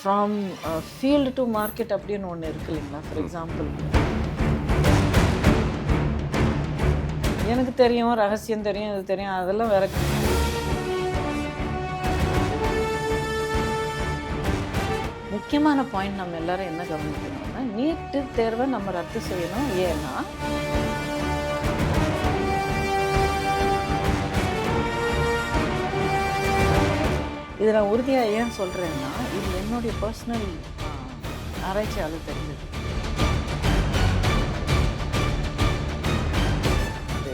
From field to market அப்படின்னு ஒன்று இருக்கு இல்லைங்களா. ஃபார் எக்ஸாம்பிள், எனக்கு தெரியும், ரகசியம் தெரியும், இது தெரியும், அதெல்லாம் வேற. முக்கியமான பாயிண்ட் நம்ம எல்லாரும் என்ன கவனிக்கணும்னா, நீட்டு தேர்வை நம்ம ரத்து செய்யணும். ஏன்னா இதை நான் உறுதியாக ஏன் சொல்கிறேன்னா, இது என்னுடைய பர்சனல் ஆராய்ச்சியால் தெரிஞ்சது.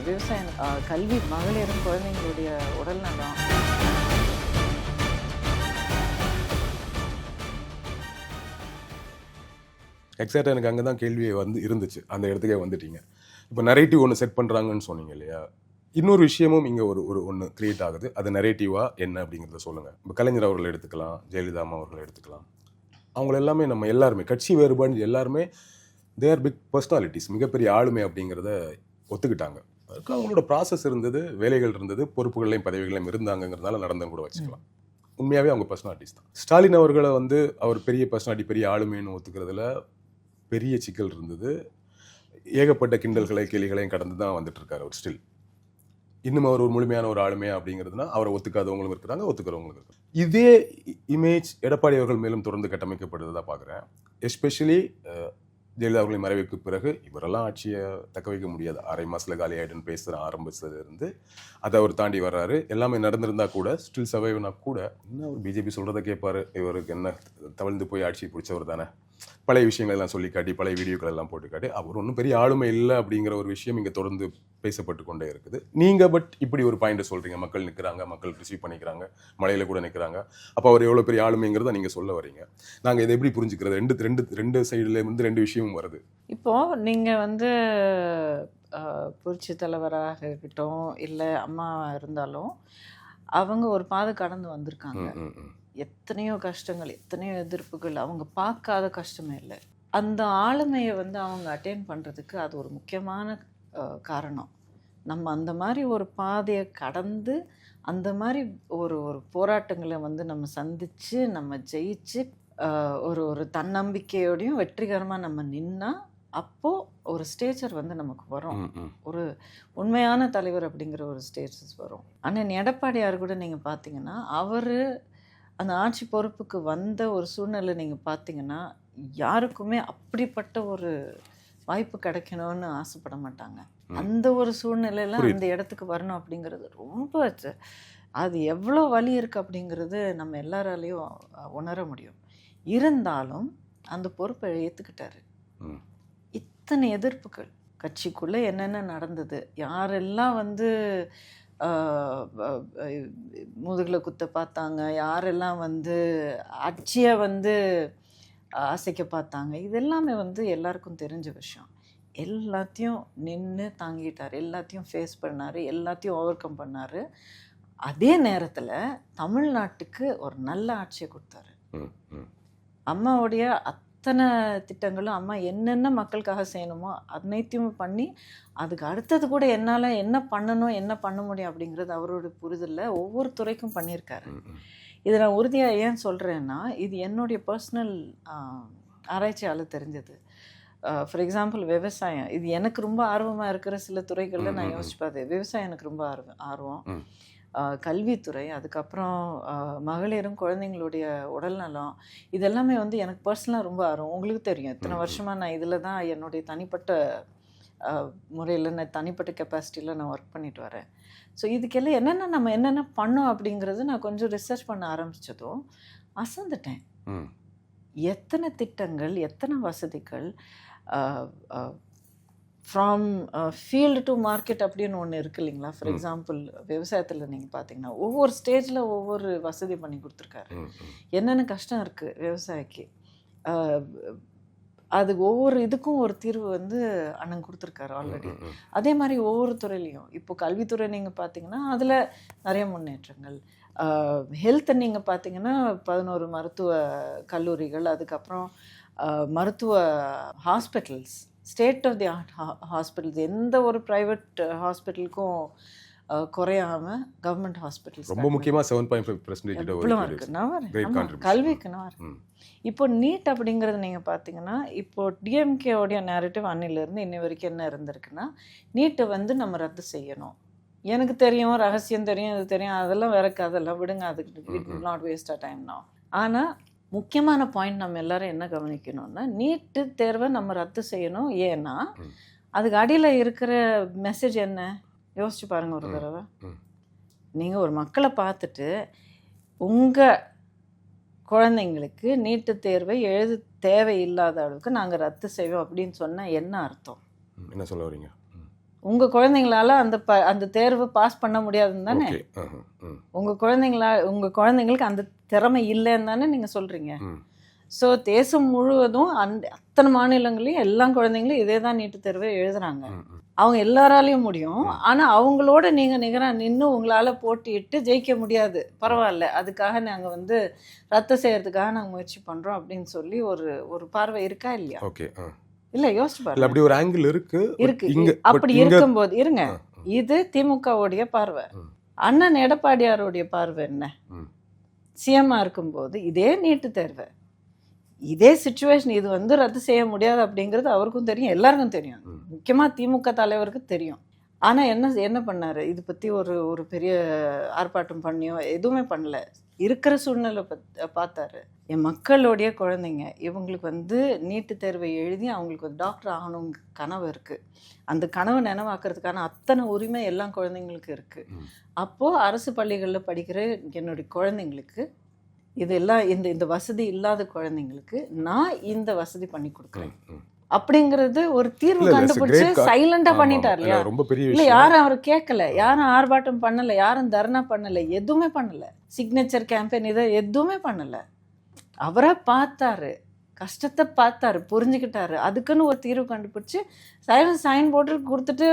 விவசாயம், கல்வி, மகளிரும் குழந்தைங்களுடைய உடல்நலம், எக்ஸாக்டாக எனக்கு அங்கே தான் கேள்வியே இருந்துச்சு. அந்த இடத்துக்கே வந்துட்டீங்க. இப்போ நரேட்டிவ் ஒன்று செட் பண்ணுறாங்கன்னு சொன்னீங்க இல்லையா. இன்னொரு விஷயமும் இங்கே ஒரு ஒன்று கிரியேட் ஆகுது. அது நரேட்டிவாக என்ன அப்படிங்கிறத சொல்லுங்கள். இப்போ கலைஞர் அவர்கள் எடுத்துக்கலாம், ஜெயலலிதா அம்மா அவர்கள் எடுத்துக்கலாம். அவங்கள எல்லாமே நம்ம எல்லாருமே கட்சி வேறுபாடு எல்லாருமே தேர் பிக் பர்சனாலிட்டிஸ், மிகப்பெரிய ஆளுமை அப்படிங்கிறத ஒத்துக்கிட்டாங்க. அதுக்கு அவங்களோட ப்ராசஸ் இருந்தது, வேலைகள் இருந்தது, பொறுப்புகளையும் பதவிகளையும் இருந்தாங்கிறதுனால நடந்தவங்க கூட வச்சுக்கலாம். உண்மையாகவே அவங்க பர்சனாலிட்டிஸ் தான். ஸ்டாலின் அவர்களை அவர் பெரிய பர்சனாலிட்டி, பெரிய ஆளுமைன்னு ஒத்துக்கிறதுல பெரிய சிக்கல் இருந்தது. ஏகப்பட்ட கிண்டல்களை கேலிகளையும் கடந்து தான் வந்துட்டு இருக்காரு அவர் ஸ்டில். இன்னும் அவர் ஒரு முழுமையான ஒரு ஆளுமையா அப்படிங்கிறதுனா அவரை ஒத்துக்காதவங்களும் இருக்கிறாங்க, ஒத்துக்கிறவங்களும் இருக்காங்க. இதே இமேஜ் எடப்பாடி அவர்கள் மேலும் தொடர்ந்து கட்டமைக்கப்படுறதா பார்க்குறேன். எஸ்பெஷலி ஜெயலலிதா அவர்களின் மறைவுக்கு பிறகு இவரெல்லாம் ஆட்சியை தக்க வைக்க முடியாது, 6 மாதத்தில் காலி ஆகிடுன்னு பேசுகிற ஆரம்பிச்சதுலேருந்து அதை அவர் தாண்டி வர்றாரு. எல்லாமே நடந்திருந்தா கூட ஸ்டில் சர்வைவ்னா கூட இன்னும் அவர் பிஜேபி சொல்கிறத கேட்பாரு. இவருக்கு என்ன தவழ்ந்து போய் ஆட்சி பிடிச்சவர் தானே, பழைய விஷயங்கள் எல்லாம் சொல்லி காட்டி, பழைய வீடியோக்கள் எல்லாம் போட்டு காட்டி அவர் ஒன்றும் பெரிய ஆளுமை இல்லை அப்படிங்கிற ஒரு விஷயம் இங்கே தொடர்ந்து பேசப்பட்டு கொண்டே இருக்குது. நீங்கள் பட் இப்படி ஒரு பாயிண்ட்டை சொல்கிறீங்க, மக்கள் நிற்கிறாங்க, மக்கள் ரிசீவ் பண்ணிக்கிறாங்க, மலையில் கூட நிற்கிறாங்க, அப்போ அவர் எவ்வளோ பெரிய ஆளுமைங்கிறத நீங்கள் சொல்ல வரீங்க. நாங்கள் இதை எப்படி புரிஞ்சுக்கிறது? ரெண்டு சைடுலேருந்து 2 விஷயமும் வருது. இப்போது நீங்கள் புரட்சி தலைவராக இருக்கட்டும், இல்லை அம்மா இருந்தாலும் அவங்க ஒரு பாதை கடந்து வந்திருக்காங்க. எத்தனையோ கஷ்டங்கள், எத்தனையோ எதிர்ப்புகள், அவங்க பார்க்காத கஷ்டமே இல்லை. அந்த ஆளுமையை அவங்க அட்டைன் பண்ணுறதுக்கு அது ஒரு முக்கியமான காரணம். நம்ம அந்த மாதிரி ஒரு பாதையை கடந்து அந்த மாதிரி ஒரு போராட்டங்களை நம்ம சந்தித்து நம்ம ஜெயிச்சு ஒரு தன்னம்பிக்கையோடையும் வெற்றிகரமாக நம்ம நின்னா அப்போது ஒரு ஸ்டேச்சர் நமக்கு வரும், ஒரு உண்மையான தலைவர் அப்படிங்கிற ஒரு ஸ்டேட்டஸ் வரும். ஆனால் எடப்பாடியார் கூட நீங்கள் பார்த்தீங்கன்னா, அவர் அந்த ஆட்சி பொறுப்புக்கு வந்த ஒரு சூழ்நிலை நீங்கள் பார்த்தீங்கன்னா, யாருக்குமே அப்படிப்பட்ட ஒரு வாய்ப்பு கிடைக்கணும்னு ஆசைப்பட மாட்டாங்க. அந்த ஒரு சூழ்நிலையில் அந்த இடத்துக்கு வரணும் அப்படிங்கிறது ரொம்ப, அது எவ்வளோ வலி இருக்குது அப்படிங்கிறது நம்ம எல்லாராலையும் உணர முடியும். இருந்தாலும் அந்த பொறுப்பை ஏற்றுக்கிட்டாரு. இத்தனை எதிர்ப்புகள், கட்சிக்குள்ளே என்னென்ன நடந்தது, யாரெல்லாம் முதுகில் குத்த பார்த்தாங்க, யாரெல்லாம் ஆட்சியை அசைக்க பார்த்தாங்க, இதெல்லாமே எல்லாருக்கும் தெரிஞ்ச விஷயம். எல்லாத்தையும் நின்று தாங்கிட்டார், எல்லாத்தையும் ஃபேஸ் பண்ணார், எல்லாத்தையும் ஓவர் கம் பண்ணார். அதே நேரத்தில் தமிழ்நாட்டுக்கு ஒரு நல்ல ஆட்சியை கொடுத்தாரு. அம்மாவுடைய அத்தனை திட்டங்களும், அம்மா என்னென்ன மக்களுக்காக செய்யணுமோ அனைத்தையும் பண்ணி, அதுக்கு அடுத்தது கூட என்னால் என்ன பண்ணணும், என்ன பண்ண முடியும் அப்படிங்கிறது அவரோட புரிதலில் ஒவ்வொரு துறைக்கும் பண்ணியிருக்காரு. இதை நான் உறுதியாக ஏன் சொல்கிறேன்னா, இது என்னுடைய பர்சனல் ஆராய்ச்சியால் தெரிஞ்சது. ஃபார் எக்ஸாம்பிள், விவசாயம், இது எனக்கு ரொம்ப ஆர்வமாக இருக்கிற சில துறைகளில் நான் யோசிச்சு பார்த்தேன். விவசாயம் எனக்கு ரொம்ப ஆர்வம். கல்வித்துறை, அதுக்கப்புறம் மகளிரும் குழந்தைங்களுடைய உடல்நலம், இதெல்லாமே எனக்கு பர்சனலாக ரொம்ப ஆர்வம். உங்களுக்கு தெரியும், இத்தனை வருஷமாக நான் இதில் தான் என்னுடைய தனிப்பட்ட முறையில், நான் தனிப்பட்ட கெப்பாசிட்டியில் நான் ஒர்க் பண்ணிட்டு வரேன். ஸோ இதுக்கெல்லாம் நம்ம என்னென்ன பண்ணோம் அப்படிங்கிறது நான் கொஞ்சம் ரிசர்ச் பண்ண ஆரம்பித்ததும் அசந்துட்டேன். எத்தனை திட்டங்கள், எத்தனை வசதிகள், ஃப்ரம் ஃபீல்டு டு மார்க்கெட் அப்படின்னு ஒன்று இருக்குது இல்லைங்களா. ஃபார் எக்ஸாம்பிள், விவசாயத்தில் நீங்கள் பார்த்தீங்கன்னா ஒவ்வொரு ஸ்டேஜில் ஒவ்வொரு வசதி பண்ணி கொடுத்துருக்காரு. என்னென்ன கஷ்டம் இருக்குது விவசாயிக்கு, அது ஒவ்வொரு இதுக்கும் ஒரு தீர்வு அண்ணன் கொடுத்துருக்காரு ஆல்ரெடி. அதே மாதிரி ஒவ்வொரு துறையிலையும், இப்போ கல்வித்துறை நீங்கள் பார்த்தீங்கன்னா அதில் நிறைய முன்னேற்றங்கள். ஹெல்த்தை நீங்கள் பார்த்தீங்கன்னா 11 மருத்துவ கல்லூரிகள், அதுக்கப்புறம் மருத்துவ hospitals, state of the art hospitals. எந்த ஒரு ப்ரைவேட் ஹாஸ்பிட்டலுக்கும் குறையாமல் கவர்மெண்ட் ஹாஸ்பிட்டல்ஸ் ரொம்ப முக்கியமாக 7.5% இவ்வளோ இருக்குது. நான் வரேன் கல்விக்கு நான் வரேன். இப்போ நீட் அப்படிங்கிறது நீங்கள் பார்த்தீங்கன்னா இப்போ டிஎம்கேவோடைய நேரட்டிவ் அன்னிலிருந்து இன்னி வரைக்கும் என்ன இருந்திருக்குன்னா நீட்டை வந்து நம்ம ரத்து செய்யணும். எனக்கு தெரியும், ரகசியம் தெரியும், இது தெரியும், அதெல்லாம் வேற கதெல்லாம் விடுங்க, அதுக்கு it will not waste a time now. ஆனால் முக்கியமான பாயிண்ட் நம்ம எல்லாரும் என்ன கவனிக்கணும்னா நீட்டு தேர்வை நம்ம ரத்து செய்யணும். ஏன்னா அதுக்கு அடியில் இருக்கிற மெசேஜ் என்ன யோசிச்சு பாருங்க ஒரு தடவை. நீங்கள் ஒரு மக்களை பார்த்துட்டு உங்கள் குழந்தைங்களுக்கு நீட்டு தேர்வை எழுத தேவையில்லாத அளவுக்கு நாங்கள் ரத்து செய்வோம் அப்படின்னு சொன்னால் என்ன அர்த்தம்? என்ன சொல்ல வரீங்க? உங்கள் குழந்தைங்களால அந்த தேர்வை பாஸ் பண்ண முடியாதுன்னு தானே? உங்கள் குழந்தைங்களுக்கு அந்த திறமை இல்லைன்னு தானே நீங்கள் சொல்கிறீங்க? ஸோ தேசம் முழுவதும் அத்தனை மாநிலங்களையும் எல்லா குழந்தைங்களும் இதே தான் நீட்டு தேர்வை எழுதுறாங்க. அவங்க எல்லாராலையும் முடியும். ஆனால் அவங்களோட நீங்கள் நிகராக நின்று உங்களால் போட்டியிட்டு ஜெயிக்க முடியாது. பரவாயில்ல, அதுக்காக நாங்கள் வந்து ரத்து செய்யறதுக்காக நாங்கள் முயற்சி பண்ணுறோம் அப்படின்னு சொல்லி ஒரு பார்வை இருக்கா இல்லையா? ஓகே, இல்லை யோசிச்சு பாருங்க. அப்படி ஒரு ஆங்கிள் இருக்கு. அப்படி இருக்கும்போது இருங்க, இது திமுகவுடைய பார்வை. அண்ணன் எடப்பாடியாருடைய பார்வை என்ன? சிஎம்மா இருக்கும்போது இதே நீட்டு தேர்வை இதே சிச்சுவேஷன் இது வந்து ரத்து செய்ய முடியாது அப்படிங்கிறது அவருக்கும் தெரியும், எல்லாருக்கும் தெரியும், முக்கியமாக திமுக தலைவருக்கு தெரியும். ஆனால் என்ன பண்ணாரு? இது பற்றி ஒரு பெரிய ஆர்ப்பாட்டம் பண்ணியோ எதுவுமே பண்ணல. இருக்கிற சூழ்நிலை பார்த்தாரு. என் மக்களுடைய குழந்தைங்க இவங்களுக்கு வந்து நீட்டு தேர்வை எழுதி அவங்களுக்கு ஒரு டாக்டர் ஆகணும் கனவு இருக்குது. அந்த கனவை நினைவாக்குறதுக்கான அத்தனை உரிமை எல்லா குழந்தைங்களுக்கு இருக்குது. அப்போது அரசு பள்ளிகளில் படிக்கிற என்னுடைய குழந்தைங்களுக்கு இதெல்லாம் இந்த வசதி இல்லாத குழந்தைங்களுக்கு நான் இந்த வசதி பண்ணி கொடுக்குறேன் அப்படிங்கிறது ஒரு தீர்வு கண்டுபிடிச்சு சைலண்டா பண்ணிட்டார் இல்லையா? இல்ல யாரும் அவர் கேட்கல, யாரும் ஆர்ப்பாட்டம் பண்ணல, யாரும் தர்ணா பண்ணல, எதுவுமே பண்ணல, சிக்னேச்சர் கேம்பெயின் இதை எதுவுமே பண்ணல. அவரை பார்த்தாரு, கஷ்டத்தை பார்த்தாரு, புரிஞ்சுக்கிட்டாரு, அதுக்குன்னு ஒரு தீர்வு கண்டுபிடிச்சு சைன் போட்டு கொடுத்துட்டு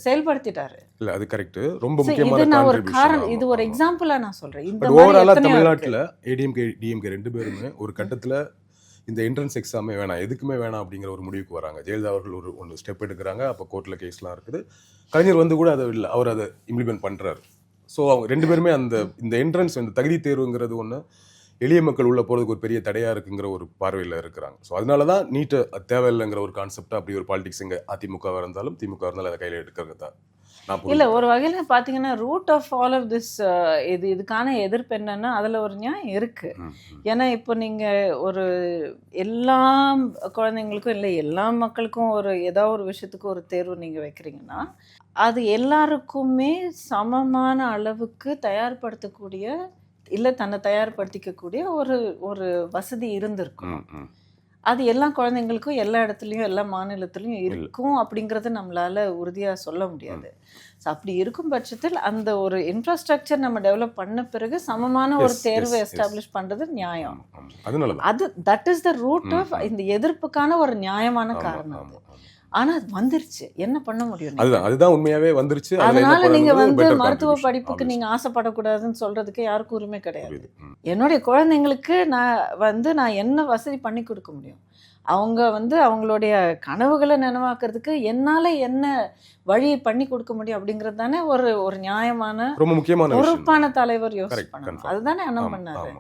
செயல்படுத்திட்டாரு. இல்ல அது கரெக்ட். ரொம்ப முக்கியமான நான் ஒரு காரணம், இது ஒரு எக்ஸாம்பிளா நான் சொல்றேன். இந்த ஓவராலா தமிழ்நாட்டுல ஏடிஎம்கே டிஎம்கே ரெண்டு பேருமே ஒரு கட்டத்துல இந்த என்ட்ரன்ஸ் எக்ஸாமே வேணாம், எதுக்குமே வேணாம் அப்படிங்கிற ஒரு முடிவுக்கு வராங்க. ஜெயலலிதா அவர்கள் ஒன்று ஸ்டெப் எடுக்கிறாங்க. அப்போ கோர்ட்டில் கேஸ்லாம் இருக்குது. கலைஞர் வந்து கூட அதை இல்லை, அவர் அதை இம்ப்ளிமெண்ட் பண்ணுறாரு. ஸோ அவங்க ரெண்டு பேருமே இந்த என்ட்ரன்ஸ் இந்த தகுதி தேர்வுங்கிறது ஒன்று எளிய மக்கள் உள்ள போகிறதுக்கு ஒரு பெரிய தடையாக இருக்குங்கிற ஒரு பார்வையில் இருக்கிறாங்க. ஸோ அதனால தான் நீட்டு தேவையில்லைங்கிற ஒரு கான்செப்டாக அப்படி ஒரு பாலிடிக்ஸ் இங்கே அதிமுகவாக இருந்தாலும் திமுக இருந்தாலும் அதை கையில் எடுக்கிறது தான். இல்லை ஒரு வகையில் பார்த்தீங்கன்னா root of all of this இதுக்கான எதிர்ப்பு என்னன்னா அதில் ஒரு நியாயம் இருக்குது. ஏன்னா இப்போ நீங்கள் ஒரு எல்லா குழந்தைங்களுக்கும் இல்லை எல்லா மக்களுக்கும் ஏதாவது ஒரு விஷயத்துக்கு ஒரு தேர்வு நீங்கள் வைக்கிறீங்கன்னா அது எல்லாருக்குமே சமமான அளவுக்கு தயார்படுத்தக்கூடிய இல்லை தன்னை தயார்படுத்திக்கக்கூடிய ஒரு வசதி இருந்திருக்கும். அது எல்லா குழந்தைங்களுக்கும் எல்லா இடத்துலையும் எல்லா மாநிலத்திலையும் இருக்கும் அப்படிங்கிறத நம்மளால உறுதியாக சொல்ல முடியாது. ஸோ அப்படி இருக்கும் பட்சத்தில் அந்த ஒரு இன்ஃப்ராஸ்ட்ரக்சர் நம்ம டெவலப் பண்ண பிறகு சமமான ஒரு தேர்வை எஸ்டாப்ளிஷ் பண்ணுறது நியாயம். அது that is the root of இந்த எதிர்ப்புக்கான ஒரு நியாயமான காரணம் அது. ஆனா அது வந்துருச்சு, என்ன பண்ண முடியும்? அதுதான் உண்மையாவே வந்துருச்சு. அதனால நீங்க வந்து மருத்துவ படிப்புக்கு நீங்க ஆசைப்படக்கூடாதுன்னு சொல்றதுக்கு யாருக்கும் உரிமை கிடையாது. என்னுடைய குழந்தைங்களுக்கு நான் என்ன வசதி பண்ணி கொடுக்க முடியும்? அவங்க அவங்களுடைய கனவுகளை நினைவாக்குறதுக்கு என்னால என்ன வழியை பண்ணி கொடுக்க முடியும் அப்படிங்கிறது தானே ஒரு நியாயமான ரொம்ப முக்கியமான பொறுப்பான தலைவர் யோசிக்கணும். அதுதானே அண்ணன் பண்ணாரு.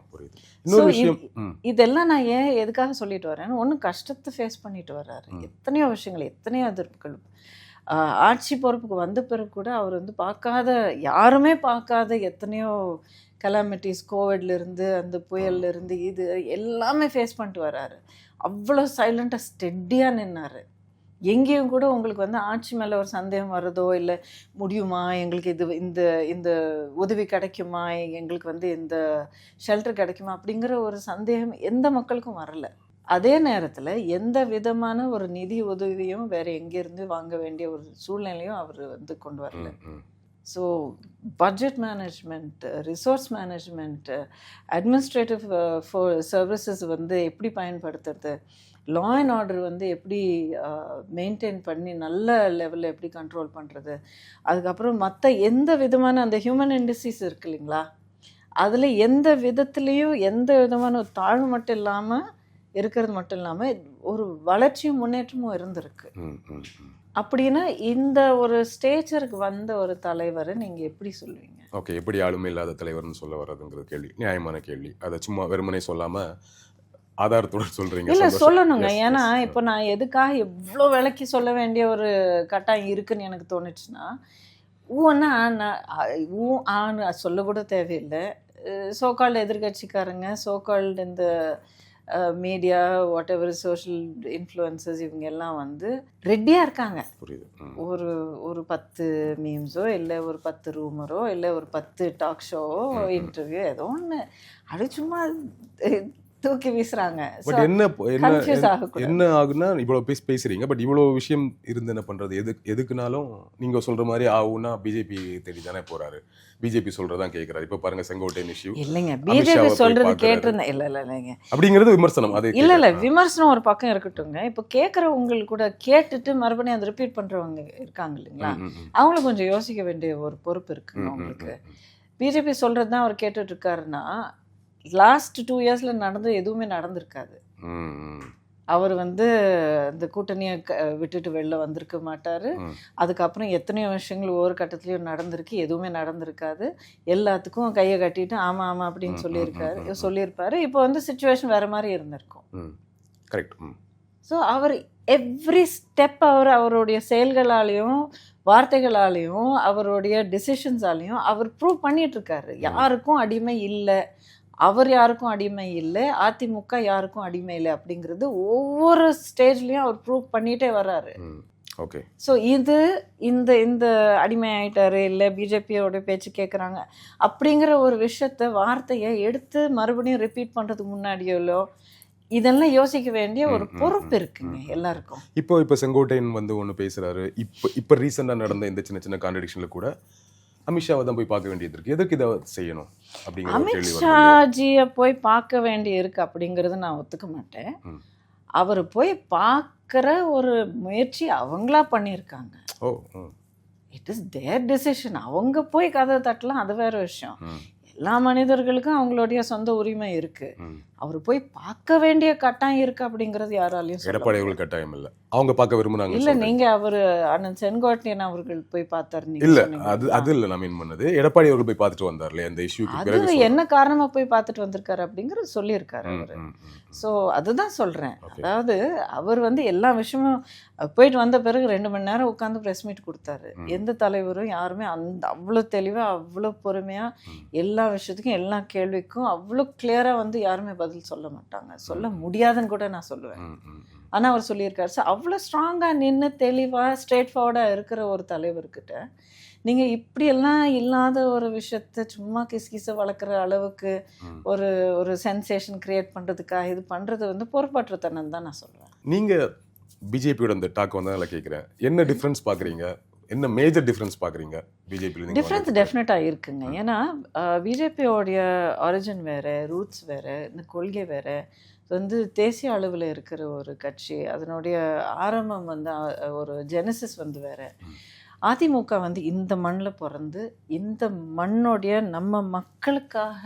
இதெல்லாம் நான் எதுக்காக சொல்லிட்டு வரேன்னு, ஒன்றும் கஷ்டத்தை ஃபேஸ் பண்ணிட்டு வர்றாரு, எத்தனையோ விஷயங்கள், எத்தனையோ எதிர்ப்புகள். ஆட்சி பொறுப்புக்கு வந்த பிறகு கூட அவர் யாருமே பார்க்காத எத்தனையோ கலாமிட்டிஸ், கோவிட்லேருந்து அந்த புயல்லேருந்து இது எல்லாமே ஃபேஸ் பண்ணிட்டு வர்றாரு. அவ்வளோ சைலண்டாக ஸ்டெட்டியாக நின்னார். எங்கேயும் கூட உங்களுக்கு ஆட்சி மேலே ஒரு சந்தேகம் வர்றதோ இல்லை முடியுமா, எங்களுக்கு இந்த உதவி கிடைக்குமா, எங்களுக்கு இந்த ஷெல்டர் கிடைக்குமா அப்படிங்கிற ஒரு சந்தேகம் எந்த மக்களுக்கும் வரலை. அதே நேரத்தில் எந்த விதமான ஒரு நிதி உதவியும் வேறு எங்கேருந்து வாங்க வேண்டிய ஒரு சூழ்நிலையும் அவர் கொண்டு வரல. So budget management, resource management, administrative services எப்படி பயன்படுத்துறது, லா அண்ட் ஆர்டர் எப்படி மெயின்டைன் பண்ணி நல்ல லெவலில் எப்படி கண்ட்ரோல் பண்ணுறது, அதுக்கப்புறம் மற்ற எந்த விதமான அந்த ஹியூமன் இண்டஸ்ட்ரீஸ் இருக்கு இல்லைங்களா, அதில் எந்த விதத்துலேயும் எந்த விதமான ஒரு தாழ்வு மட்டும் இல்லாமல் இருக்கிறது மட்டும் இல்லாமல் ஒரு வளர்ச்சியும் முன்னேற்றமும் இருந்திருக்கு. அப்படின்னா இந்த ஒரு ஸ்டேச்சருக்கு வந்த ஒரு தலைவரை நீங்க எப்படி சொல்லுவீங்க? ஓகே, எப்படி ஆளுமை இல்லாத தலைவர்னு சொல்ல வர்றதுங்கிறது கேள்வி, நியாயமான கேள்வி. அதை சும்மா வெறுமனே சொல்லாம ஆதாரத்தோட சொல்றீங்க. இல்ல சந்தோஷம். சொல்லணுங்க. Yes, ஏன்னா yes. இப்போ நான் எதுக்காக எவ்வளோ விலைக்கு சொல்ல வேண்டிய ஒரு கட்டாயம் இருக்குன்னு எனக்கு தோணுச்சுன்னா, ஊன்னா ஊ ஆன்னு சொல்லக்கூட தேவையில்லை. சோகால்டு எதிர்கட்சிக்காரங்க, சோகால்டு இந்த media, whatever social influences, இவங்க எல்லாம் வந்து ரெடியாக இருக்காங்க. புரியுது. ஒரு ஒரு 10 மீம்ஸோ இல்லை ஒரு 10 ரூமரோ இல்லை ஒரு 10 டாக் ஷோவோ இன்டர்வியூ ஏதோ ஒன்று அது சும்மா தூக்கி வீசுறாங்க. பட் என்ன கன்ஃபியூஸ் ஆகக்கூடாது. என்ன ஆகுன்னா இவ்வளவு பேசுறீங்க, பட் இவ்வளவு விஷயம் இருந்து என்ன பண்றது? எதுக்குனாலும் நீங்க சொல்ற மாதிரி ஆகும்னா பிஜேபி தேடி தானே போறாரு. பிஜேபி சொல்றதான் கேட்கறாரு. இப்ப பாருங்க செங்கோட்டையன் இஷ்யூ. இல்லைங்க, பிஜேபி சொல்றது கேட்டிருந்தேன். இல்லைங்க அப்படிங்கிறது விமர்சனம். அது இல்ல விமர்சனம் ஒரு பக்கம் இருக்கட்டுங்க. இப்போ கேட்கறவங்களுக்கு கூட கேட்டுட்டு மறுபடியும் அதை ரிப்பீட் பண்றவங்க இருக்காங்க இல்லைங்களா, அவங்களும் கொஞ்சம் யோசிக்க வேண்டிய ஒரு பொறுப்பு இருக்குங்க அவங்களுக்கு. பிஜேபி சொல்றது தான் அவர் கேட்டுட்டு இருக்காருன்னா, லாஸ்ட் 2 இயர்ஸ்ல நடந்து எதுவுமே நடந்திருக்காது. அவர் வந்து இந்த கூட்டணியை விட்டுட்டு வெளில வந்திருக்க மாட்டாரு. அதுக்கப்புறம் எத்தனையோ விஷயங்கள் ஒவ்வொரு கட்டத்துலயும் நடந்திருக்கு, எதுவுமே நடந்திருக்காது. எல்லாத்துக்கும் கையை கட்டிட்டு ஆமா ஆமா அப்படின்னு சொல்லியிருப்பாரு. இப்போ வந்து சிச்சுவேஷன் வேற மாதிரி இருந்திருக்கும். கரெக்ட். ஸோ அவர் எவ்ரி ஸ்டெப் அவருடைய செயல்களாலையும் வார்த்தைகளாலையும் அவருடைய டிசிஷன்ஸாலையும் அவர் ப்ரூவ் பண்ணிட்டு இருக்காரு. யாருக்கும் அடிமை இல்லை, அவர் யாருக்கும் அடிமை இல்லை, அதிமுக யாருக்கும் அடிமை இல்லை அப்படிங்கிறது ஒவ்வொரு ஸ்டேஜ்லயும் அவர் ப்ரூவ் பண்ணிட்டே வர்றாரு. ஓகே. ஸோ இது இந்த அடிமை ஆயிட்டாரு, இல்லை பிஜேபியோட பேச்சு கேட்குறாங்க அப்படிங்கிற ஒரு விஷயத்த வார்த்தையை எடுத்து மறுபடியும் ரிப்பீட் பண்ணுறதுக்கு முன்னாடியோ இதெல்லாம் யோசிக்க வேண்டிய ஒரு பொறுப்பு இருக்குங்க எல்லாருக்கும். இப்போ செங்கோட்டையன் வந்து ஒன்று பேசுறாரு. இப்போ ரீசெண்டாக நடந்த இந்த சின்ன சின்ன கான்ட்ரடிக்ஷன்ல கூட அமித்ஷாவை தான் போய் பார்க்க வேண்டியது இருக்கு. எதுக்கு இதை செய்யணும் அப்படிங்கிற அமித்ஷாஜியை போய் பார்க்க வேண்டிய இருக்கு அப்படிங்கிறது நான் ஒத்துக்க மாட்டேன். அவர் போய் பார்க்குற ஒரு முயற்சி அவங்களா பண்ணியிருக்காங்க. It is their decision. அவங்க போய் கதை தட்டலாம், அது வேற விஷயம். எல்லா மனிதர்களுக்கும் அவங்களுடைய சொந்த உரிமை இருக்கு. அவர் போய் பார்க்க வேண்டிய கட்டாயம் இருக்கு அப்படிங்கிறது யாராலையும் எடப்பாடி அவர்கள் கட்டாயம் இல்லை, அவங்க பார்க்க விரும்புறாங்க. இல்ல நீங்க அவர் அண்ணன் செங்கோட்டையன் அவர்கள் போய் பார்த்தாரு இல்ல, அது இல்ல நான் மீன் பண்ணது. எடப்பாடி அவர்கள் போய் பார்த்துட்டு வந்தார்ல அந்த இஷ்யூக்கு பிறகு என்ன காரணமா போய் பார்த்துட்டு வந்திருக்காரு அப்படிங்கறது சொல்லியிருக்காரு அவரு. ஸோ அதுதான் சொல்றேன். அதாவது அவர் வந்து எல்லா விஷயமும் போயிட்டு வந்த பிறகு 2 மணி நேரம் உட்காந்து ப்ரெஸ் மீட் கொடுத்தாரு. எந்த தலைவரும் யாருமே அவ்வளோ தெளிவா அவ்வளோ பொறுமையா எல்லா விஷயத்துக்கும் எல்லா கேள்விக்கும் அவ்வளோ கிளியரா வந்து யாருமே பதில் சொல்ல மாட்டாங்க. சொல்ல முடியாதுன்னு கூட நான் சொல்லுவேன். ஆனால் அவர் சொல்லியிருக்காரு. ஸோ அவ்வளோ ஸ்ட்ராங்காக நின்று தெளிவாக ஸ்ட்ரெயிட் ஃபார்வர்டாக இருக்கிற ஒரு தலைவர்கிட்ட நீங்கள் இப்படியெல்லாம் இல்லாத ஒரு விஷயத்த சும்மா கிசை வளர்க்குற அளவுக்கு ஒரு சென்சேஷன் கிரியேட் பண்ணுறதுக்காக இது பண்ணுறது வந்து பொறுப்பற்றத்தனம் தான் நான் சொல்லுவேன். நீங்கள் பிஜேபியோட இந்த டாக் வந்ததால கேட்குறேன், என்ன டிஃப்ரென்ஸ் பார்க்குறீங்க? என்ன மேஜர் டிஃப்ரென்ஸ் பார்க்குறீங்க பிஜேபியில்? டிஃப்ரென்ஸ் டெஃபினட்டாக இருக்குங்க. ஏன்னா பிஜேபியோடைய ஆரிஜின் வேறு, ரூட்ஸ் வேறு, இந்த கொள்கை வேறு. வந்து தேசிய அளவில் இருக்கிற ஒரு கட்சி, அதனுடைய ஆரம்பம் வந்து ஒரு ஜெனசிஸ் வந்து வேறு. அதிமுக வந்து இந்த மண்ணில் பிறந்து இந்த மண்ணுடைய நம்ம மக்களுக்காக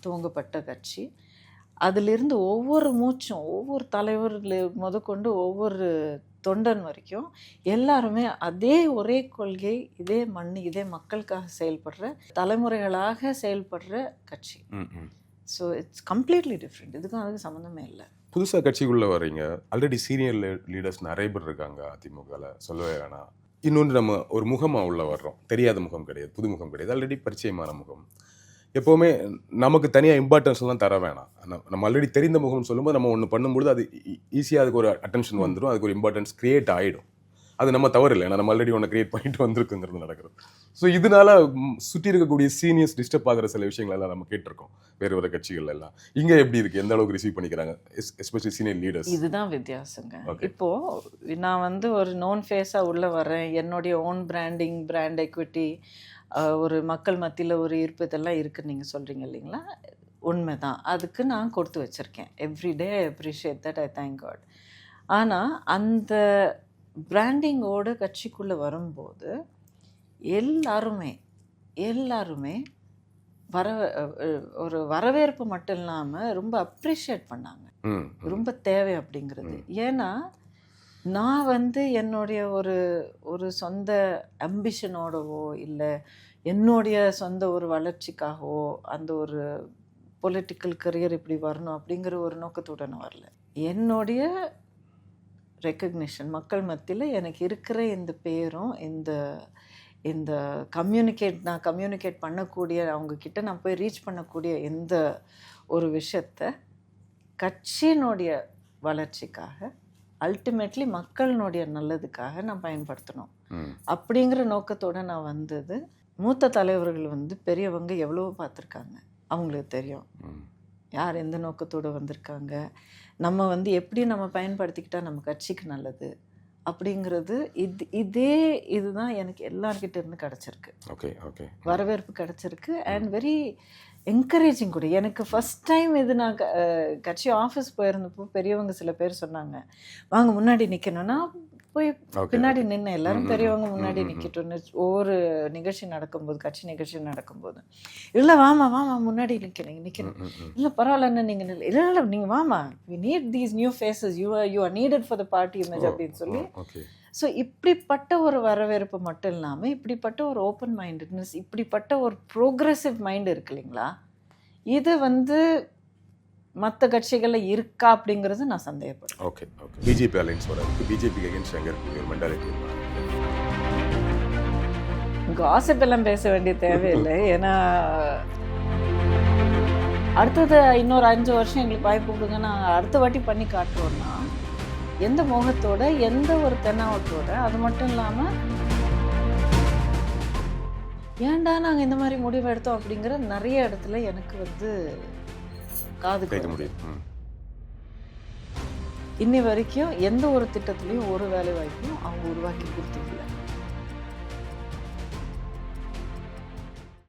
துவங்கப்பட்ட கட்சி. அதிலிருந்து ஒவ்வொரு மூச்சும் ஒவ்வொரு தலைவர்கள் முதற்கொண்டு ஒவ்வொரு தொண்டன் வரைக்கும் எல்லாருமே அதே ஒரே கொள்கை, இதே மண் இதே மக்களுக்காக செயல்படுற தலைமுறைகளாக செயல்படுற கட்சி. So it's completely different. இதுக்கும் அதுக்கு சம்மந்தமே இல்லை. புதுசாக கட்சிக்குள்ளே வர்றீங்க, ஆல்ரெடி சீனியர் லீடர்ஸ் நிறைய பேர் இருக்காங்க அதிமுகவில், சொல்லவே வேணாம். இன்னொன்று நம்ம ஒரு முகமாக உள்ள வர்றோம், தெரியாத முகம் கிடையாது, புது முகம் கிடையாது, ஆல்ரெடி பரிச்சயமான முகம். எப்போவுமே நமக்கு தனியாக இம்பார்ட்டன்ஸ்லாம் தர வேணாம். நம்ம ஆல்ரெடி தெரிந்த முகம்னு சொல்லும்போது நம்ம ஒன்று பண்ணும்பொழுது அது ஈஸியாக அதுக்கு ஒரு அட்டென்ஷன் வந்துடும், அதுக்கு ஒரு இம்பார்ட்டன்ஸ் க்ரியேட் ஆகிடும். அது நம்ம தவறு இல்லை, ஏன்னா நம்ம ஆல்ரெடி ஒன்று க்ரியேட் பண்ணிட்டு வந்திருக்குங்கிறது நடக்கிறது. ஸோ இதனால சுற்றி இருக்கக்கூடிய சீனியர்ஸ் டிஸ்டர்ப் ஆகிற சில விஷயங்களெல்லாம் நம்ம கேட்டிருக்கோம் வேறு வேறு கட்சிகள் எல்லாம். இங்கே எப்படி இருக்குது, எந்த அளவுக்கு ரிசீவ் பண்ணிக்கிறாங்க எஸ்பெஷலி சீனியர் லீடர்ஸ்? இதுதான் வித்தியாசங்க. இப்போது நான் வந்து ஒரு நோன் ஃபேஸாக உள்ளே வரேன், என்னுடைய ஓன் பிராண்ட் எக்விட்டி, ஒரு மக்கள் மத்தியில் ஒரு ஈர்ப்பு இதெல்லாம் இருக்குன்னு நீங்கள் சொல்கிறீங்க இல்லைங்களா? உண்மைதான், அதுக்கு நான் கொடுத்து வச்சுருக்கேன். Every day I appreciate that, I thank God. ஆனால் அந்த பிராண்டிங்கோட கட்சிக்குள்ளே வரும்போது எல்லாருமே ஒரு வரவேற்பு மட்டும் இல்லாமல் ரொம்ப அப்ரிஷியேட் பண்ணாங்க, ரொம்ப தேவை அப்படிங்கிறது. ஏன்னா நான் வந்து என்னுடைய ஒரு ஒரு சொந்த அம்பிஷனோடவோ இல்லை என்னுடைய சொந்த ஒரு வளர்ச்சிக்காகவோ அந்த ஒரு பொலிட்டிக்கல் கரியர் இப்படி வரணும் அப்படிங்கிற ஒரு நோக்கத்தோட நான் வரல. என்னுடைய ரெக்கக்னிஷன் மக்கள் மத்தியில் எனக்கு இருக்கிற இந்த பேரும் இந்த இந்த நான் கம்யூனிகேட் பண்ணக்கூடிய அவங்கக்கிட்ட நான் போய் ரீச் பண்ணக்கூடிய இந்த ஒரு விஷயத்த கட்சியினுடைய வளர்ச்சிக்காக அல்டிமேட்லி மக்களினுடைய நல்லதுக்காக நான் பயன்படுத்தணும் அப்படிங்கிற நோக்கத்தோடு நான் வந்தது. மூத்த தலைவர்கள் வந்து பெரியவங்க எவ்வளவோ பார்த்துருக்காங்க, அவங்களுக்கு தெரியும் யார் எந்த நோக்கத்தோடு வந்திருக்காங்க, நம்ம வந்து எப்படி நம்ம பயன்படுத்திக்கிட்டால் நம்ம கட்சிக்கு நல்லது அப்படிங்கிறது இதுதான் எனக்கு எல்லார்கிட்ட இருந்து கிடச்சிருக்கு. ஓகே ஓகே, வரவேற்பு கிடச்சிருக்கு அண்ட் வெரி என்கரேஜிங் கூட. எனக்கு ஃபஸ்ட் டைம் இது நான் கட்சி ஆஃபீஸ் போயிருந்தப்போ பெரியவங்க சில பேர் சொன்னாங்க வாங்க முன்னாடி நிற்கணும்னா போய் பின்னாடி நின்று எல்லாரும் பெரியவங்க முன்னாடி நிற்கட்டும்னு ஒவ்வொரு நிகழ்ச்சி நடக்கும்போது கட்சி நிகழ்ச்சி நடக்கும்போது இல்லை வாமா வாமா முன்னாடி நிற்கணும் இல்லை பரவாயில்லன்னு நீங்கள் இல்லை இல்லை நீங்கள் வாமா we need these new faces you are needed for the party image அப்படின்னு சொல்லி. ஸோ இப்படிப்பட்ட ஒரு வரவேற்பு மட்டும் இல்லாமல் இப்படிப்பட்ட ஒரு ஓப்பன் மைண்டட்னஸ், இப்படிப்பட்ட ஒரு ப்ரோக்ரெசிவ் மைண்ட் இருக்கு இல்லைங்களா, இது வந்து மற்ற கட்சிகளில் இருக்கா அப்படிங்கிறது நான் சந்தேகப்படுறேன். Okay okay. பிஜேபி அலைன்ஸ் வராது, பிஜேபிக்கு அகைன்ஸ்ட் எங்கே இருக்கக்கூடிய ஒரு மென்டாலிட்டி காசிப் எல்லாம் பேச வேண்டிய தேவையில்லை. ஏன்னா அடுத்தது இன்னொரு 5 வருஷம் எங்களுக்கு வாய்ப்பு கொடுங்க, நான் அடுத்த வாட்டி பண்ணி காட்டுவோம்னா எந்த மோகத்தோட எந்த ஒரு தென்னாவத்தோட, அது மட்டும் இல்லாமல் ஏன்டா நாங்கள் இந்த மாதிரி முடிவு எடுத்தோம் அப்படிங்கிற நிறைய இடத்துல எனக்கு வந்து காது கேட்க முடியும். இன்னி வரைக்கும் எந்த ஒரு திட்டத்துலையும் ஒரு வேலை வாய்ப்பும் அவங்க உருவாக்கி கொடுத்ததில்லை.